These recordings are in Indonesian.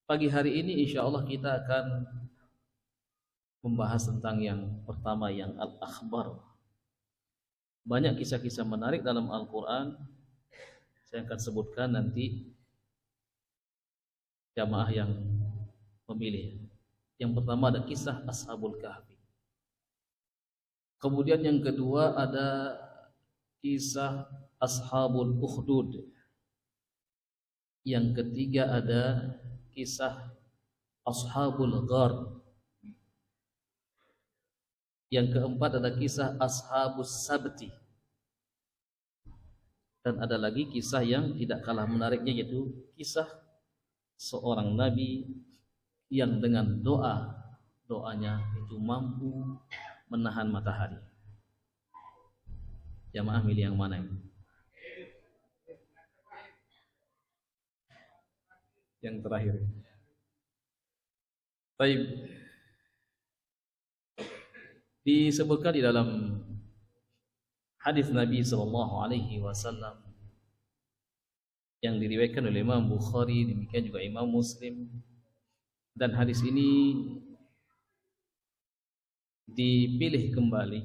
Pagi hari ini insya Allah kita akan membahas tentang yang pertama, yang al-akhbar. Banyak kisah-kisah menarik dalam Al-Quran. Saya akan sebutkan nanti jamaah yang memilih. Yang pertama ada kisah Ashabul Kahfi. Kemudian yang kedua ada kisah Ashabul Ukhdud. Yang ketiga ada kisah Ashabul Ghar. Yang keempat ada kisah Ashabus Sabti. Dan ada lagi kisah yang tidak kalah menariknya, yaitu kisah seorang nabi yang dengan doanya itu mampu menahan matahari. Jamaah milih yang mana ini? Yang terakhir. Baik. Disebutkan di dalam hadis Nabi SAW yang diriwayatkan oleh Imam Bukhari, demikian juga Imam Muslim, dan hadis ini dipilih kembali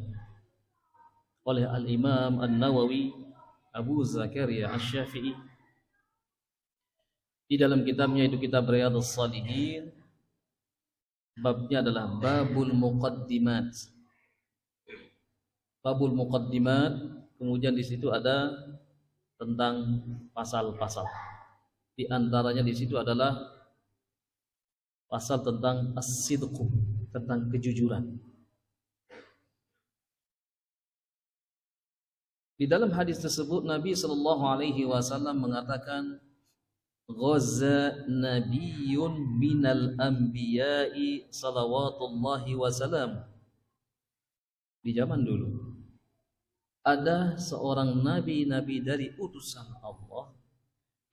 oleh Al-Imam An-Nawawi Abu Zakaria Asy-Syafi'i di dalam kitabnya, itu kitab Riyadhus Shalihin. Babnya adalah Babul Muqaddimat. Babul Muqaddimat, kemudian di situ ada tentang pasal-pasal. Di antaranya di situ adalah pasal tentang as-sidqu, tentang kejujuran. Di dalam hadis tersebut Nabi SAW mengatakan, ghaza nabiyyun minal anbiya'i salawatullahi wasalam. Di zaman dulu ada seorang nabi dari utusan Allah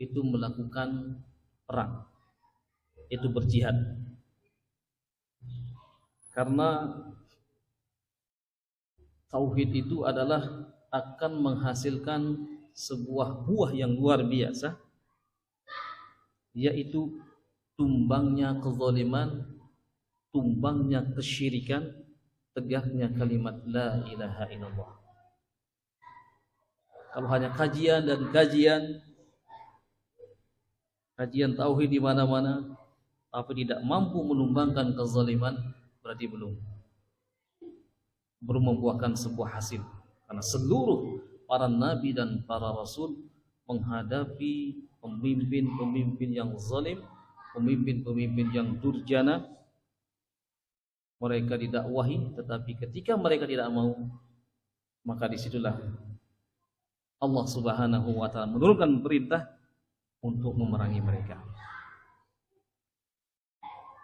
itu melakukan perang, itu berjihad, karena tauhid itu adalah akan menghasilkan sebuah buah yang luar biasa, yaitu tumbangnya kezaliman, tumbangnya kesyirikan, tegaknya kalimat la ilaha illallah. Kalau hanya kajian tauhid di mana-mana tapi tidak mampu menumbangkan kezaliman, berarti belum membuahkan sebuah hasil. Karena seluruh para nabi dan para rasul menghadapi pemimpin-pemimpin yang zalim, pemimpin-pemimpin yang durjana. Mereka didakwahi, tetapi ketika mereka tidak mau, maka disitulah Allah Subhanahu wa ta'ala menurunkan perintah untuk memerangi mereka.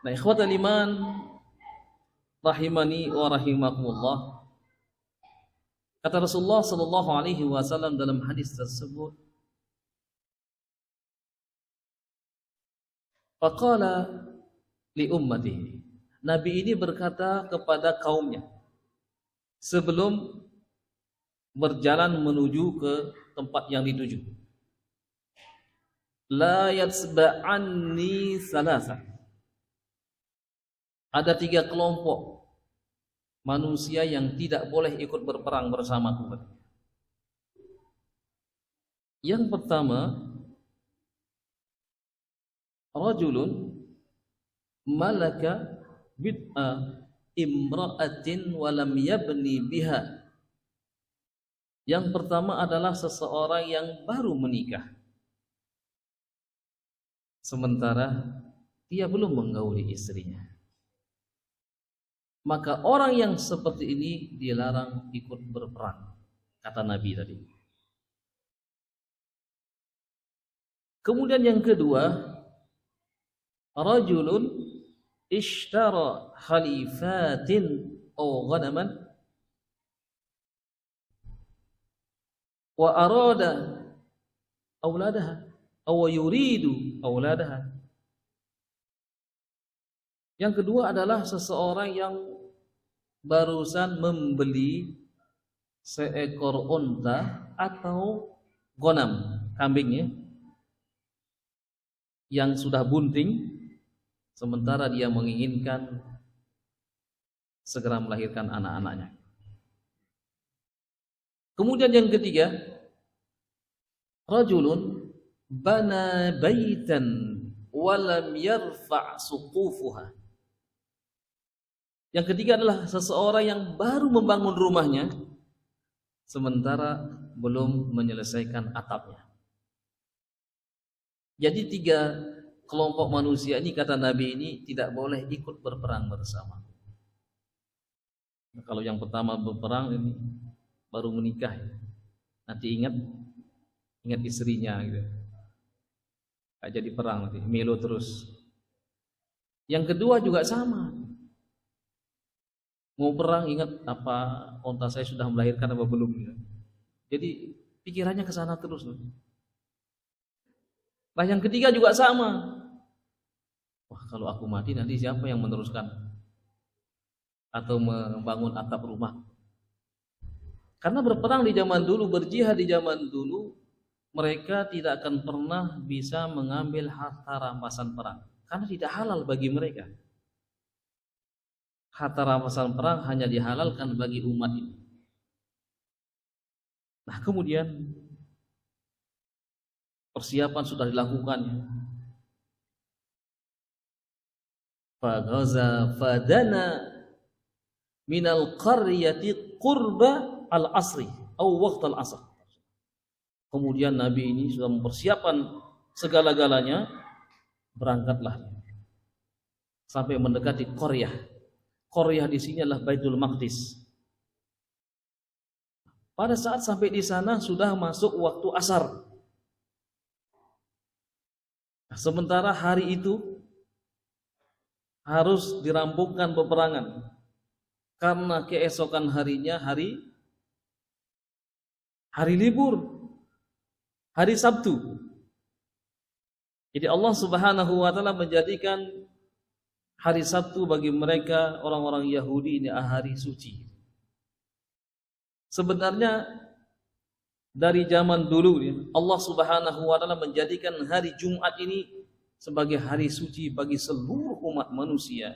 Nah, ikhwatal iman rahimani wa rahimakumullah, kata Rasulullah sallallahu alaihi wasallam dalam hadis tersebut, faqala li ummatihi, Nabi ini berkata kepada kaumnya sebelum berjalan menuju ke tempat yang dituju, la yatsba'anni salasa, ada 3 kelompok manusia yang tidak boleh ikut berperang bersamaku. Yang pertama, rajulun malaka bid'a imra'atin walam yabni biha. Yang pertama adalah seseorang yang baru menikah, sementara dia belum menggauli istrinya. Maka orang yang seperti ini dilarang ikut berperang, kata Nabi tadi. Kemudian yang kedua, rajulun ishtara khalifatin aw ghanaman wa arada auladaha aw yuridu auladaha. Yang kedua adalah seseorang yang barusan membeli seekor unta atau ghanam, kambingnya, yang sudah bunting, sementara dia menginginkan segera melahirkan anak-anaknya. Kemudian yang ketiga, rajulun bana baitan walam yarfa' suqufuha. Yang ketiga adalah seseorang yang baru membangun rumahnya sementara belum menyelesaikan atapnya. Jadi 3 kelompok manusia ini, kata Nabi, ini tidak boleh ikut berperang bersama. Nah, kalau yang pertama berperang ini baru menikah, nanti ingat istrinya gitu. Gak jadi perang nanti, melo terus. Yang kedua juga sama. Mau perang ingat apa onta saya sudah melahirkan apa belum gitu. Jadi pikirannya ke sana terus. Nah, yang ketiga juga sama. Wah, kalau aku mati nanti siapa yang meneruskan atau membangun atap rumah? Karena berperang di zaman dulu, berjihad di zaman dulu, mereka tidak akan pernah bisa mengambil harta rampasan perang karena tidak halal bagi mereka. Harta rampasan perang hanya dihalalkan bagi umat ini. Nah, kemudian persiapan sudah dilakukan. Faghaza fadana minal qaryati qurba al-asri atau waqt al-asr. Kemudian Nabi ini sudah mempersiapkan segala-galanya, berangkatlah sampai mendekati Qaryah. Qaryah di sini adalah Baitul Maqdis. Pada saat sampai di sana sudah masuk waktu asar. Sementara hari itu harus dirampungkan peperangan karena keesokan harinya hari libur, hari Sabtu. Jadi Allah Subhanahu wa taala menjadikan hari Sabtu bagi mereka orang-orang Yahudi ini hari suci. Sebenarnya dari zaman dulu Allah Subhanahu wa taala menjadikan hari Jumat ini sebagai hari suci bagi seluruh umat manusia.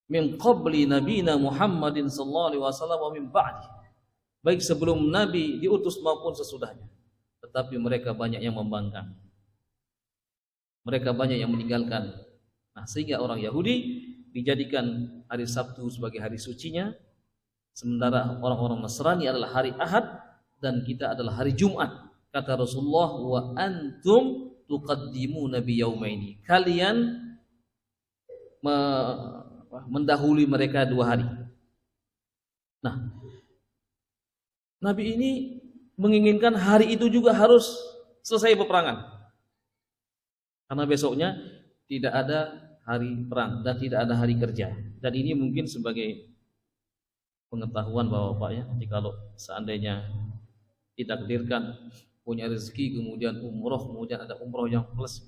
Min qabli nabiyina Muhammadin sallallahu alaihi wasallam wa min ba'di. Baik sebelum Nabi diutus maupun sesudahnya. Tetapi mereka banyak yang membangkang. Mereka banyak yang meninggalkan. Nah, sehingga orang Yahudi dijadikan hari Sabtu sebagai hari sucinya, sementara orang-orang Nasrani adalah hari Ahad dan kita adalah hari Jumat. Kata Rasulullah, wa antum tuqaddimuna bi yaumaini. Kalian mendahului mereka 2 hari. Nah, Nabi ini menginginkan hari itu juga harus selesai peperangan. Karena besoknya tidak ada hari perang dan tidak ada hari kerja. Dan ini mungkin sebagai pengetahuan Bapak-bapak ya, jadi kalau seandainya ditakdirkan punya rezeki kemudian umroh, kemudian ada umroh yang plus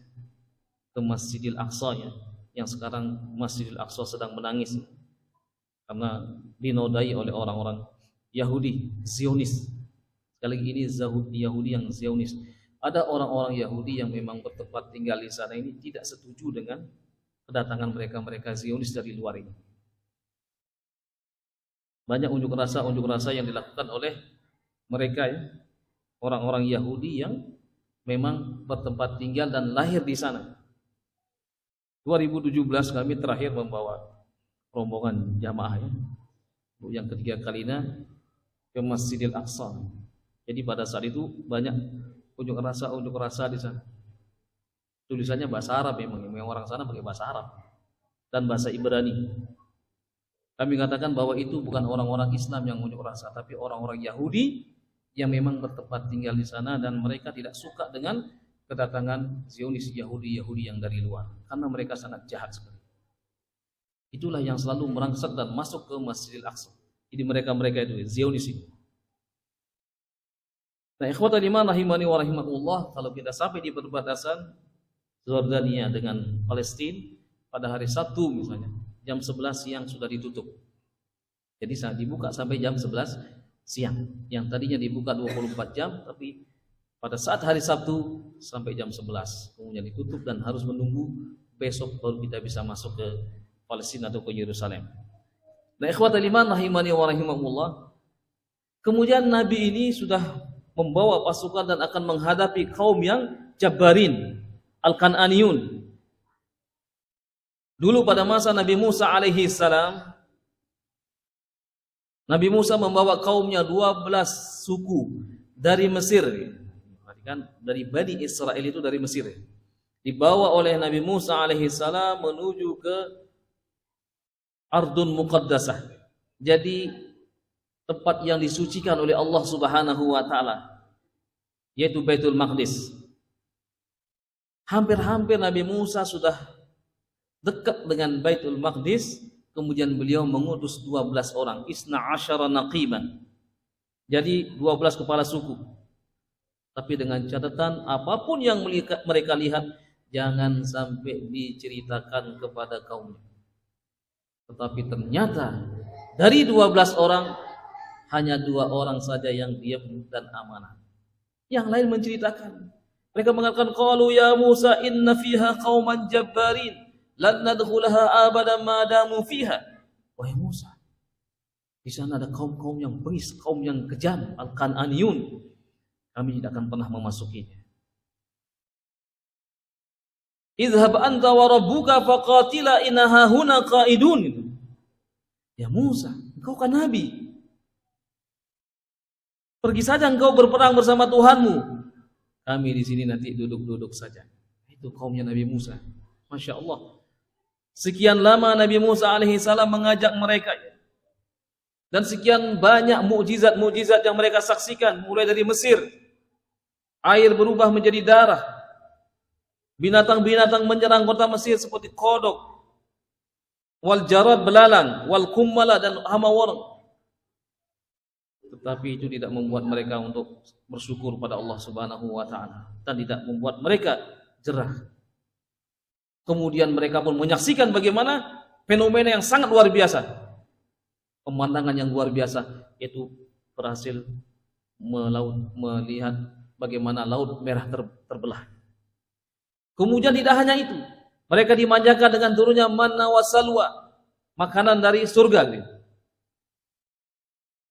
ke Masjidil Aqsa ya, yang sekarang Masjidil Aqsa sedang menangis karena dinodai oleh orang-orang Yahudi Zionis. Sekali lagi ini Yahudi yang Zionis. Ada orang-orang Yahudi yang memang bertempat tinggal di sana ini tidak setuju dengan kedatangan mereka Zionis dari luar ini. Banyak unjuk rasa yang dilakukan oleh mereka ya, orang-orang Yahudi yang memang bertempat tinggal dan lahir di sana. 2017 kami terakhir membawa rombongan jamaah ya, yang ketiga kalinya ke Masjidil Aqsa. Jadi pada saat itu banyak unjuk rasa di sana. Tulisannya bahasa Arab memang orang sana pakai bahasa Arab dan bahasa Ibrani. Kami katakan bahwa itu bukan orang-orang Islam yang unjuk rasa, tapi orang-orang Yahudi yang memang bertempat tinggal di sana dan mereka tidak suka dengan kedatangan Zionis Yahudi yang dari luar karena mereka sangat jahat sekali. Itulah yang selalu merangsek dan masuk ke Masjidil Aqsa. Jadi mereka itu Zionis itu. Nah, ikhwatal iman rahimani wa rahimakumullah, kalau kita sampai di perbatasan Jordania dengan Palestina pada hari Sabtu misalnya, jam 11 siang sudah ditutup. Jadi saat dibuka sampai jam 11 siang. Yang tadinya dibuka 24 jam, tapi pada saat hari Sabtu sampai jam 11. Kemudian ditutup dan harus menunggu besok baru kita bisa masuk ke Palestina atau ke Yerusalem. Nah, ikhwatal iman rahimani wa rahimakumullah. Kemudian Nabi ini sudah membawa pasukan dan akan menghadapi kaum yang Jabbarin, Al-Kan'aniyun. Dulu pada masa Nabi Musa alaihi salam, Nabi Musa membawa kaumnya 12 suku dari Mesir. Kan dari Bani Israel itu dari Mesir. Dibawa oleh Nabi Musa alaihi salam menuju ke Ardun Muqaddasah. Jadi tempat yang disucikan oleh Allah Subhanahu wa taala, yaitu Baitul Maqdis. Hampir-hampir Nabi Musa sudah dekat dengan Baitul Maqdis, kemudian beliau mengutus 12 orang, isna asyara naqiban. Jadi 12 kepala suku. Tapi dengan catatan apapun yang mereka lihat jangan sampai diceritakan kepada kaumnya. Tetapi ternyata dari 12 orang hanya 2 orang saja yang diam dan amanah. Yang lain menceritakan. Mereka mengatakan, qalu ya Musa inna fiha qauman jabbarin lan nadkhulaha abadan ma damu fiha. Wahai Musa, di sana ada kaum-kaum yang bengis, kaum yang kejam, Al-Kan'aniyun. Kami tidak akan pernah memasukinya. Idhhab anta wa rabbuka faqatila innaha huna qaidun. Ya Musa, engkau kan nabi. Pergi saja engkau berperang bersama Tuhanmu. Kami di sini nanti duduk-duduk saja. Itu kaumnya Nabi Musa. Masya Allah. Sekian lama Nabi Musa alaihi salam mengajak mereka. Dan sekian banyak mukjizat-mukjizat yang mereka saksikan. Mulai dari Mesir. Air berubah menjadi darah. Binatang-binatang menyerang kota Mesir seperti kodok, wal jarad belalang, wal kummala dan hama warg. Tetapi itu tidak membuat mereka untuk bersyukur pada Allah Subhanahu wa taala dan tidak membuat mereka jerah. Kemudian mereka pun menyaksikan bagaimana fenomena yang sangat luar biasa. Pemandangan yang luar biasa, yaitu berhasil melihat bagaimana laut merah terbelah. Kemudian tidak hanya itu, mereka dimanjakan dengan turunnya manna wa salwa, makanan dari surga.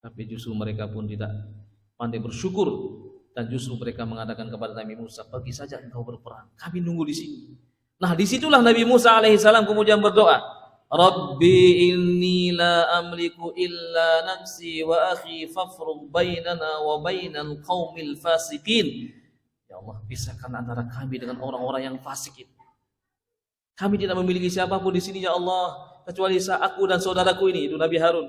Tapi justru mereka pun tidak pandai bersyukur dan justru mereka mengatakan kepada Nabi Musa, pergi saja engkau berperang, kami nunggu di sini. Nah, disitulah Nabi Musa alaihissalam kemudian berdoa, Rabbi inni la amliku illa nafsi wa akhi fafruq bainana wa bainal qaumil fasiqin. Ya Allah, pisahkan antara kami dengan orang-orang yang fasik itu. Kami tidak memiliki siapapun di sini ya Allah, kecuali aku dan saudaraku ini, itu Nabi Harun.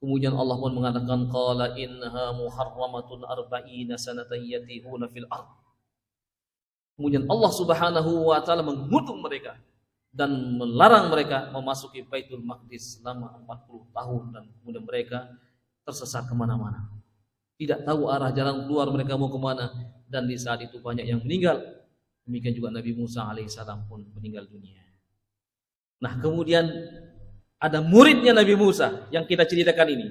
Kemudian Allah pun mengatakan, qala innaha muharramatun arba'ina sanatan yatihuna fil ard. Kemudian Allah Subhanahu wa taala mengutuk mereka dan melarang mereka memasuki Baitul Maqdis selama 40 tahun dan kemudian mereka tersesat kemana-mana. Tidak tahu arah jalan keluar mereka mau kemana. Dan di saat itu banyak yang meninggal. Demikian juga Nabi Musa alaihissalam pun meninggal dunia. Nah, kemudian ada muridnya Nabi Musa yang kita ceritakan ini.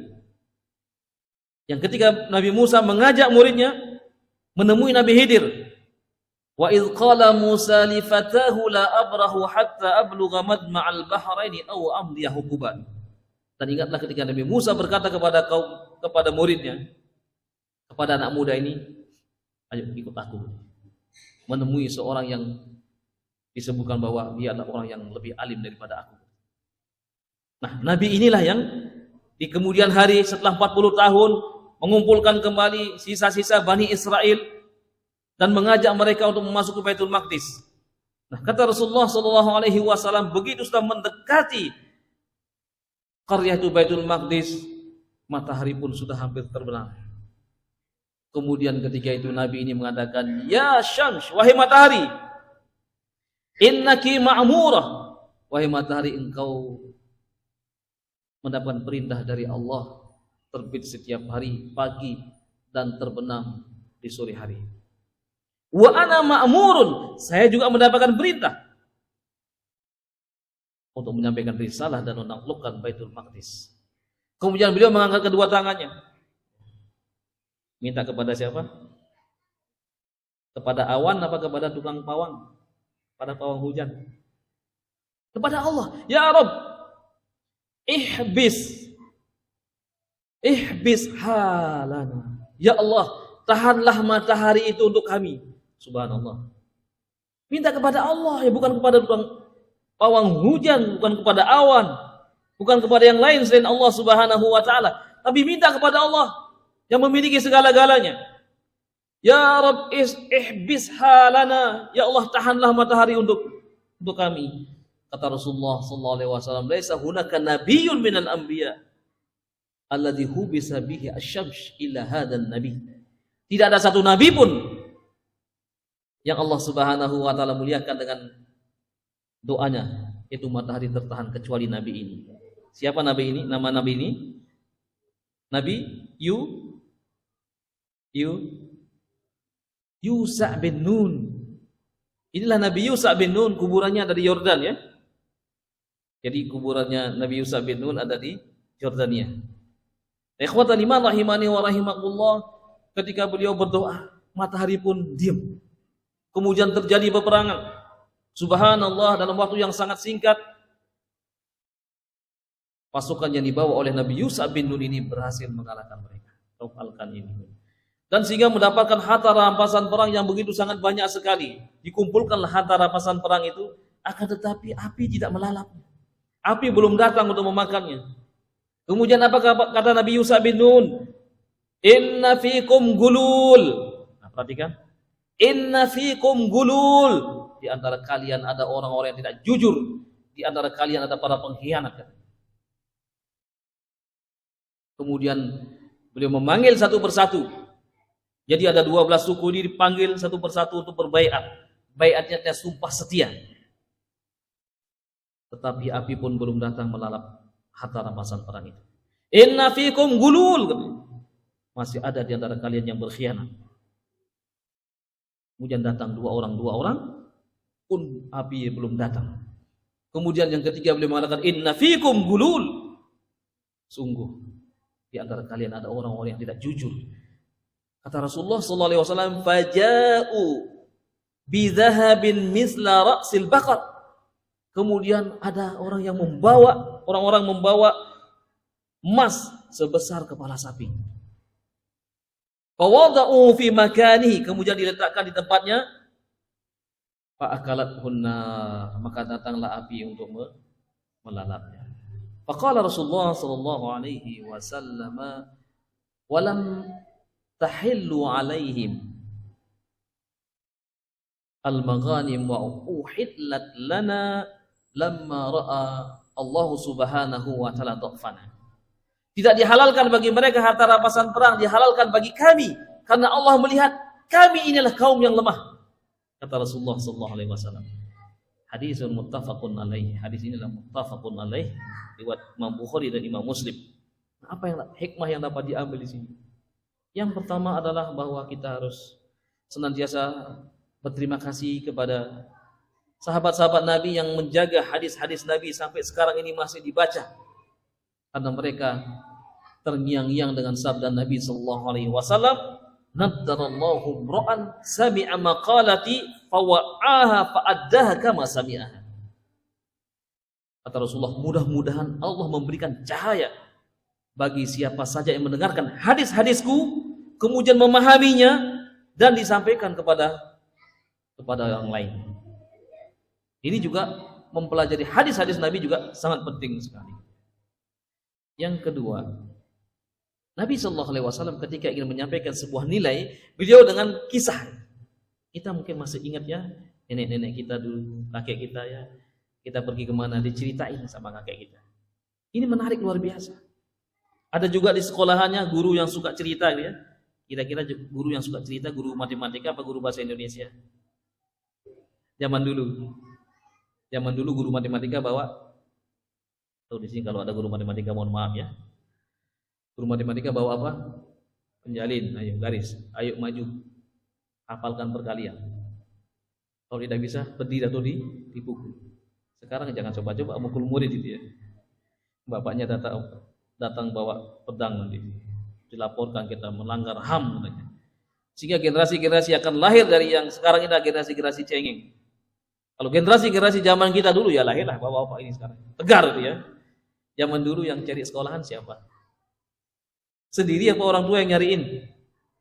Yang ketika Nabi Musa mengajak muridnya menemui Nabi Khidir. Wa idh qala Musa li fatahu la abrahu hatta ablugha madma'al bahraini aw amdiya hukuban. Dan ingatlah ketika Nabi Musa berkata kepada muridnya, kepada anak muda ini, ayo ikut aku menemui seorang yang disebutkan bahwa dia adalah orang yang lebih alim daripada aku. Nah, Nabi inilah yang di kemudian hari setelah 40 tahun mengumpulkan kembali sisa-sisa Bani Israel dan mengajak mereka untuk memasuki Baitul Maqdis. Nah, kata Rasulullah SAW, begitu sudah mendekati qarya itu Baitul Maqdis, matahari pun sudah hampir terbenam. Kemudian ketika itu Nabi ini mengatakan, ya Syams, wahai matahari, innaki ma'murah, wahai matahari, engkau mendapatkan perintah dari Allah, terbit setiap hari pagi dan terbenam di sore hari. Wa ana ma'murun, saya juga mendapatkan perintah untuk menyampaikan risalah dan menaklukkan Baitul Maqdis. Kemudian beliau mengangkat kedua tangannya. Minta kepada siapa? Kepada awan apa kepada tukang pawang? pada pawang hujan. Kepada Allah, ya Rabb, ihbis halana. Ya Allah, tahanlah matahari itu untuk kami. Subhanallah. Minta kepada Allah, ya bukan kepada pawang hujan, bukan kepada awan, bukan kepada yang lain selain Allah Subhanahu wa taala, tapi minta kepada Allah yang memiliki segala-galanya. Ya Rabb, ihbis halana. Ya Allah, tahanlah matahari untuk kami. Kata Rasulullah sallallahu alaihi wasallam, "Laisa hunaka nabiyyun minal anbiya alladhi hubisa bihi asy-syams illa hadzal nabi." Tidak ada satu nabi pun yang Allah Subhanahu wa taala muliakan dengan doanya, itu matahari tertahan, kecuali nabi ini. Siapa nabi ini? Nama nabi ini? Nabi Yusha bin Nun. Inilah Nabi Yusha bin Nun, kuburannya ada di Yordan ya. Jadi kuburannya Nabi Yusha bin Nun ada di Yordania. Ikhwatan iman rahimani wa rahimakumullah, ketika beliau berdoa, matahari pun diam. Kemudian terjadi peperangan. Subhanallah, dalam waktu yang sangat singkat, pasukan yang dibawa oleh Nabi Yusha bin Nun ini berhasil mengalahkan mereka. Taukalkan ini. Dan sehingga mendapatkan harta rampasan perang yang begitu sangat banyak sekali. Dikumpulkanlah harta rampasan perang itu, akan tetapi api tidak melalap. Api belum datang untuk memakannya. Kemudian apa kata Nabi Yusha bin Nun? Inna fikum gulul. Nah, perhatikan. Inna fikum gulul. Di antara kalian ada orang-orang yang tidak jujur. Di antara kalian ada para pengkhianat. Kemudian beliau memanggil satu persatu. Jadi ada 12 suku ini dipanggil satu persatu untuk berbaiat. Baiatnya sumpah setia. Tetapi api pun belum datang melalap harta rampasan perang itu. Inna fikum gulul. Masih ada di antara kalian yang berkhianat. Kemudian datang dua orang pun api belum datang. Kemudian yang ketiga beliau mengatakan inna fikum gulul. Sungguh di antara kalian ada orang-orang yang tidak jujur. Kata Rasulullah sallallahu alaihi wasallam, faja'u bi dhahabin misla ra'sil baqar. Kemudian ada orang membawa emas sebesar kepala sapi. Fawada'u fi makanihi, kemudian diletakkan di tempatnya. Fa'akalathunna, maka datanglah api untuk melalapnya. Faqala Rasulullah sallallahu alaihi wasallam, walam tahillu alaihim al-maghanim wa uhillat lana lamma ra'a Allah Subhanahu wa ta'ala dhafana. Tidak dihalalkan bagi mereka harta rampasan perang, dihalalkan bagi kami karena Allah melihat kami inilah kaum yang lemah. Kata Rasulullah sallallahu alaihi wasallam. Hadisun muttafaqun alaih. Hadis ini adalah muttafaqun alaih riwayat Imam Bukhari dan Imam Muslim. Apa yang hikmah yang dapat diambil di sini? Yang pertama adalah bahwa kita harus senantiasa berterima kasih kepada sahabat-sahabat Nabi yang menjaga hadis-hadis Nabi sampai sekarang ini masih dibaca. Karena mereka terngiang-ngiang dengan sabda Nabi sallallahu alaihi wasallam, "Naddarallahu ra'an sami'a maqalati fawa'aha fa'addaha kama sami'aha." Kata Rasulullah, mudah-mudahan Allah memberikan cahaya bagi siapa saja yang mendengarkan hadis-hadisku kemudian memahaminya dan disampaikan kepada orang lain. Ini juga mempelajari hadis-hadis Nabi juga sangat penting sekali. Yang kedua, Nabi sallallahu alaihi wasallam ketika ingin menyampaikan sebuah nilai, beliau dengan kisah. Kita mungkin masih ingat ya, nenek-nenek kita dulu, kakek kita ya. Kita pergi kemana diceritain sama kakek kita. Ini menarik luar biasa. Ada juga di sekolahannya guru yang suka cerita ya. Kira-kira guru yang suka cerita, guru matematika apa guru bahasa Indonesia? Zaman dulu guru matematika bawa, tuh di sini kalau ada guru matematika mohon maaf ya. Guru matematika bawa apa? Penjalin, ayo garis, ayo maju, hafalkan perkalian. Kalau tidak bisa berdiri atau dipukul. Sekarang jangan coba-coba mukul murid itu ya. Bapaknya datang bawa pedang nanti, dilaporkan kita melanggar HAM katanya. Sehingga generasi-generasi akan lahir dari yang sekarang ini generasi-generasi cengeng. Kalau generasi zaman kita dulu ya lahirlah bapak-bapak ini sekarang. Tegar itu ya. Zaman dulu yang cari sekolahan siapa? Sendiri apa orang tua yang nyariin?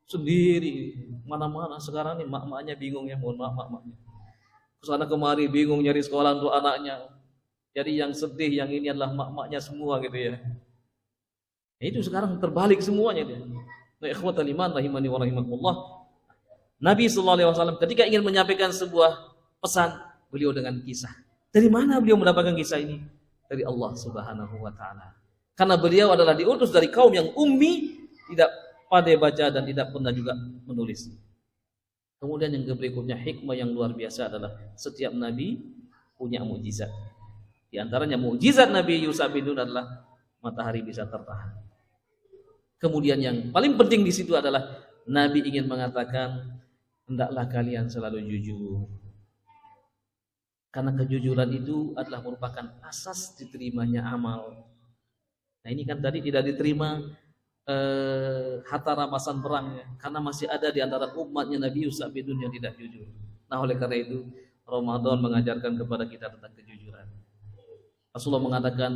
Sendiri. Mana-mana sekarang nih mak-maknya bingung ya, mohon maaf mak-maknya. Kesana kemari bingung nyari sekolah untuk anaknya. Jadi yang sedih yang ini adalah mak-maknya semua gitu ya. Nah, itu sekarang terbalik semuanya dia. Nah, ikhwatal iman rahimani wa rahimakumullah. Nabi sallallahu alaihi wasallam ketika ingin menyampaikan sebuah pesan, beliau dengan kisah. Dari mana beliau mendapatkan kisah ini? Dari Allah Subhanahu wa taala. Karena beliau adalah diutus dari kaum yang ummi, tidak pandai baca dan tidak pernah juga menulis. Kemudian yang berikutnya hikmah yang luar biasa adalah setiap nabi punya mukjizat. Di antaranya mukjizat Nabi Yusuf bin Nun adalah matahari bisa tertahan. Kemudian yang paling penting di situ adalah Nabi ingin mengatakan hendaklah kalian selalu jujur. Karena kejujuran itu adalah merupakan asas diterimanya amal. Nah ini kan tadi tidak diterima harta rampasan perangnya karena masih ada di antara umatnya Nabi Yusuf bin Nun yang tidak jujur. Nah oleh karena itu Ramadan mengajarkan kepada kita tentang kejujuran. Rasulullah mengatakan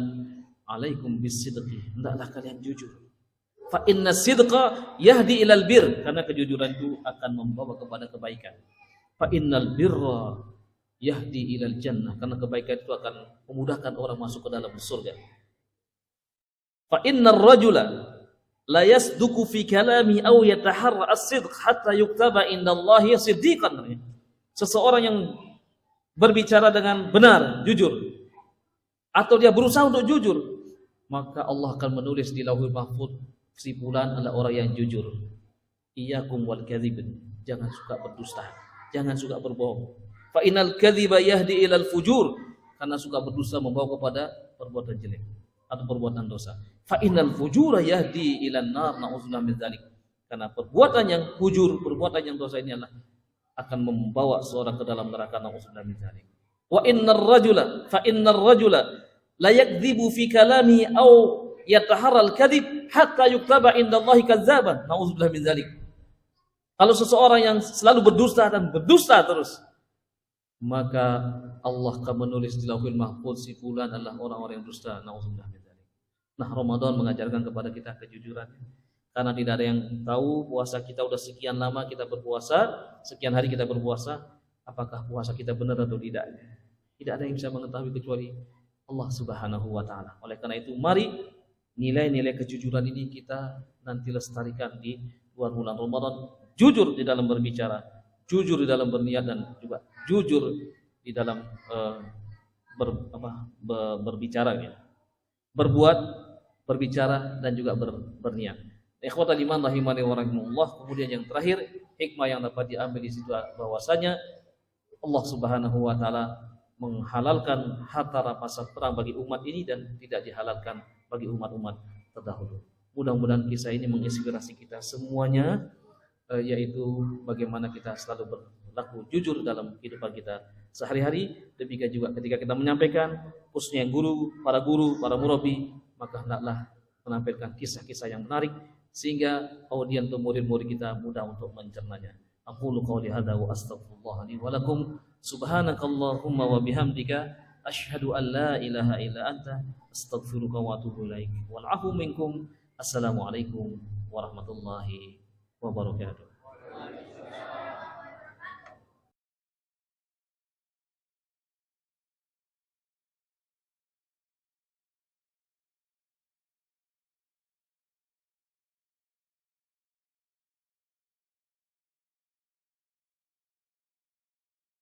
alaikum bisidqi, hendaklah kalian jujur. Fa inna sidqa yahdi ilal bir, karena kejujuran itu akan membawa kepada kebaikan. Fa innal birra yahdi ilal jannah, karena kebaikan itu akan memudahkan orang masuk ke dalam surga. Fa innar rajula la yasduqu fi kalami aw yataharra as-sidq hatta yuktaba indallahi siddiqan. Seseorang yang berbicara dengan benar, jujur, atau dia berusaha untuk jujur, maka Allah akan menulis di Lauhul Mahfuz si fulan adalah orang yang jujur. Iyyakum wal kadzib, jangan suka berdusta, jangan suka berbohong. Fa innal kadziba yahdi ilal fujur, karena suka berdusta membawa kepada perbuatan jelek atau perbuatan dosa. Fa innal fujura yahdi ilan nar, na'udzubillah min dzalik. Karena perbuatan yang fujur, perbuatan yang dosa ini adalah akan membawa seorang ke dalam neraka, na'udzubillah min dzalik. Wa innar rajula la yakdzibu fi kalami aw yataharral kadzib hatta yuktaba indallahi kadzaban, na'udzubillah min dzalik. Kalau seseorang yang selalu berdusta dan berdusta terus, maka Allah akan menulis di Lauhul Mahfuz si fulan adalah orang-orang yang dusta, na'udzubillah min dzalik. Nah, Ramadan mengajarkan kepada kita kejujuran. Karena tidak ada yang tahu puasa kita udah sekian lama kita berpuasa, sekian hari kita berpuasa, apakah puasa kita benar atau tidak. Tidak ada yang bisa mengetahui kecuali Allah Subhanahu wa taala. Oleh karena itu mari nilai-nilai kejujuran ini kita nanti lestarikan di luar bulan Ramadan. Jujur di dalam berbicara, jujur di dalam berniat, dan juga jujur di dalam berbicara ya. Berbuat, berbicara, dan juga berniat. Ikhwatal iman rahimani wa rahimakumullah. Kemudian yang terakhir, hikmah yang dapat diambil di situ bahwasanya Allah Subhanahu wa taala menghalalkan harta rampasan perang bagi umat ini dan tidak dihalalkan bagi umat-umat terdahulu. Mudah-mudahan kisah ini menginspirasi kita semuanya, yaitu bagaimana kita selalu berlaku jujur dalam kehidupan kita sehari-hari. Demikian juga ketika kita menyampaikan, khususnya guru, para murabi, maka hendaklah menampilkan kisah-kisah yang menarik sehingga audien atau murid-murid kita mudah untuk mencernanya. Aqulu qouli hadza wa astaghfirullah li wa lakum. Subhanakallahumma wa bihamdika asyhadu an la ilaha illa anta astaghfiruka wa atubu ilaik. Wal 'afwu minkum. Assalamualaikum warahmatullahi wabarakatuh.